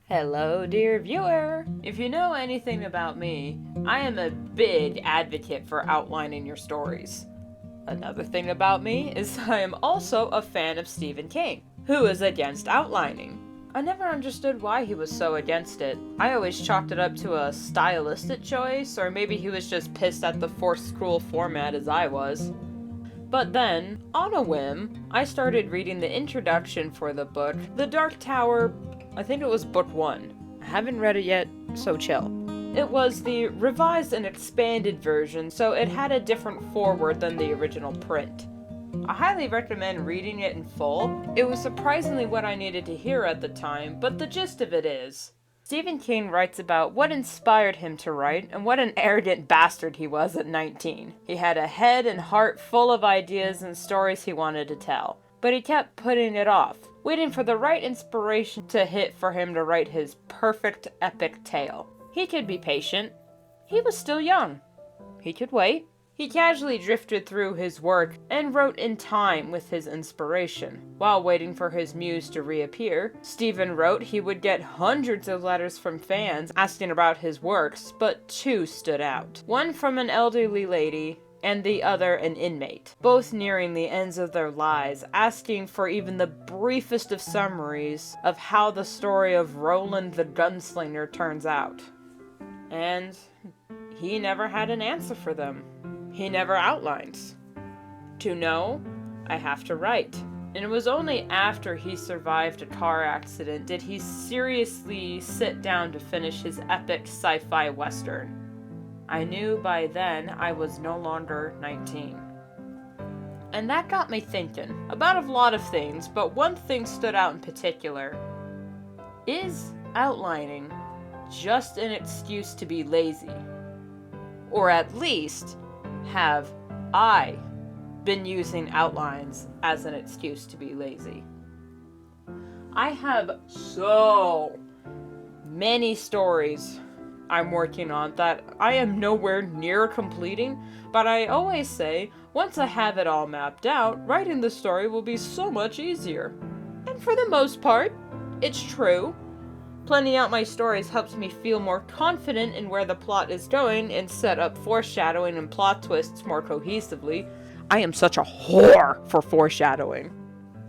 Hello, dear viewer! If you know anything about me, I am a big advocate for outlining your stories. Another thing about me is I am also a fan of Stephen King, who is against outlining. I never understood why he was so against it. I always chalked it up to a stylistic choice, or maybe he was just pissed at the forced scroll format as I was. But then, on a whim, I started reading the introduction for the book, The Dark Tower. I think it was book 1. I haven't read it yet, so chill. It was the revised and expanded version, so it had a different foreword than the original print. I highly recommend reading it in full. It was surprisingly what I needed to hear at the time, but the gist of it is, Stephen King writes about what inspired him to write and what an arrogant bastard he was at 19. He had a head and heart full of ideas and stories he wanted to tell, but he kept putting it off, waiting for the right inspiration to hit for him to write his perfect epic tale. He could be patient. He was still young. He could wait. He casually drifted through his work and wrote in time with his inspiration. While waiting for his muse to reappear, Stephen wrote he would get hundreds of letters from fans asking about his works, but 2 stood out. One from an elderly lady, and the other an inmate, both nearing the ends of their lives, asking for even the briefest of summaries of how the story of Roland the Gunslinger turns out. And he never had an answer for them. He never outlines. To know, I have to write. And it was only after he survived a car accident did he seriously sit down to finish his epic sci-fi western. I knew by then I was no longer 19. And that got me thinking about a lot of things, but one thing stood out in particular. Is outlining just an excuse to be lazy? Or at least, have I been using outlines as an excuse to be lazy? I have so many stories I'm working on that I am nowhere near completing, but I always say, once I have it all mapped out, writing the story will be so much easier. And for the most part, it's true. Planning out my stories helps me feel more confident in where the plot is going and set up foreshadowing and plot twists more cohesively. I am such a whore for foreshadowing.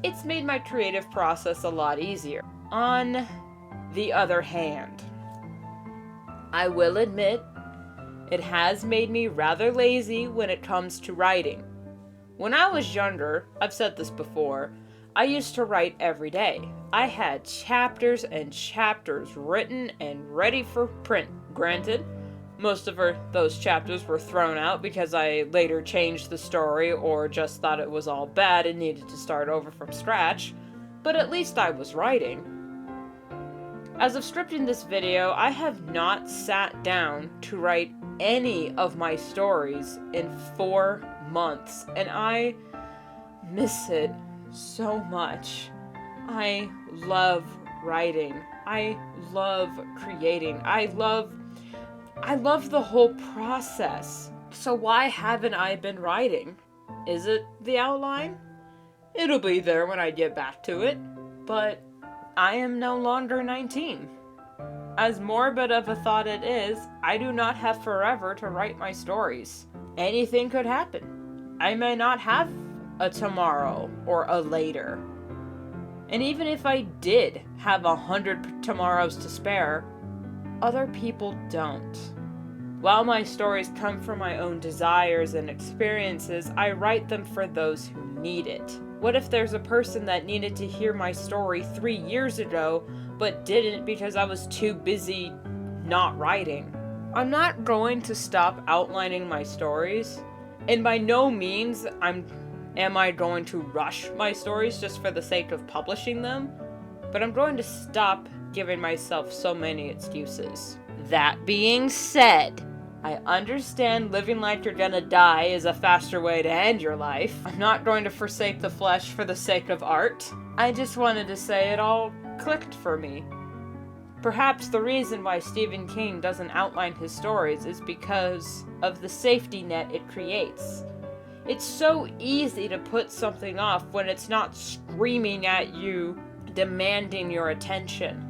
It's made my creative process a lot easier. On the other hand, I will admit, it has made me rather lazy when it comes to writing. When I was younger, I've said this before, I used to write every day. I had chapters and chapters written and ready for print. Granted, most of those chapters were thrown out because I later changed the story or just thought it was all bad and needed to start over from scratch, but at least I was writing. As of scripting this video, I have not sat down to write any of my stories in 4 months, and I miss it so much. I love writing. I love creating. I love the whole process. So why haven't I been writing? Is it the outline? It'll be there when I get back to it. But I am no longer 19. As morbid of a thought it is, I do not have forever to write my stories. Anything could happen. I may not have a tomorrow or a later. And even if I did have 100 tomorrows to spare, other people don't. While my stories come from my own desires and experiences, I write them for those who need it. What if there's a person that needed to hear my story 3 years ago, but didn't because I was too busy not writing? I'm not going to stop outlining my stories, and by no means am I going to rush my stories just for the sake of publishing them, but I'm going to stop giving myself so many excuses. That being said, I understand living like you're gonna die is a faster way to end your life. I'm not going to forsake the flesh for the sake of art. I just wanted to say it all clicked for me. Perhaps the reason why Stephen King doesn't outline his stories is because of the safety net it creates. It's so easy to put something off when it's not screaming at you, demanding your attention.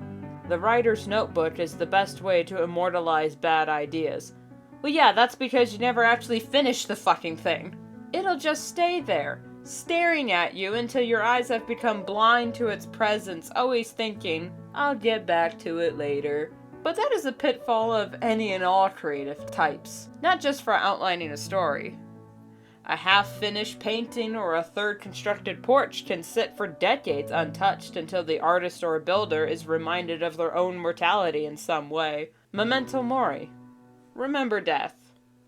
The writer's notebook is the best way to immortalize bad ideas. Well, yeah, that's because you never actually finish the fucking thing. It'll just stay there, staring at you until your eyes have become blind to its presence, always thinking, I'll get back to it later. But that is a pitfall of any and all creative types, not just for outlining a story. A half-finished painting or a third-constructed porch can sit for decades untouched until the artist or builder is reminded of their own mortality in some way. Memento mori. Remember death.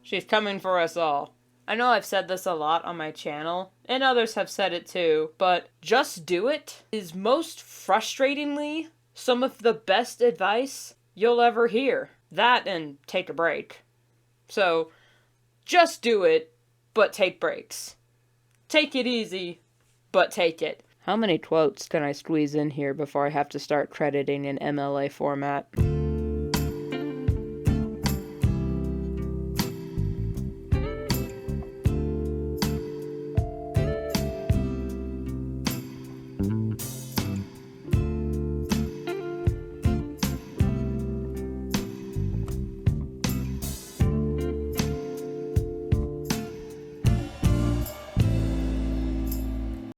She's coming for us all. I know I've said this a lot on my channel, and others have said it too, but just do it is most frustratingly some of the best advice you'll ever hear. That and take a break. So, just do it, but take breaks. Take it easy, but take it. How many quotes can I squeeze in here before I have to start crediting in MLA format?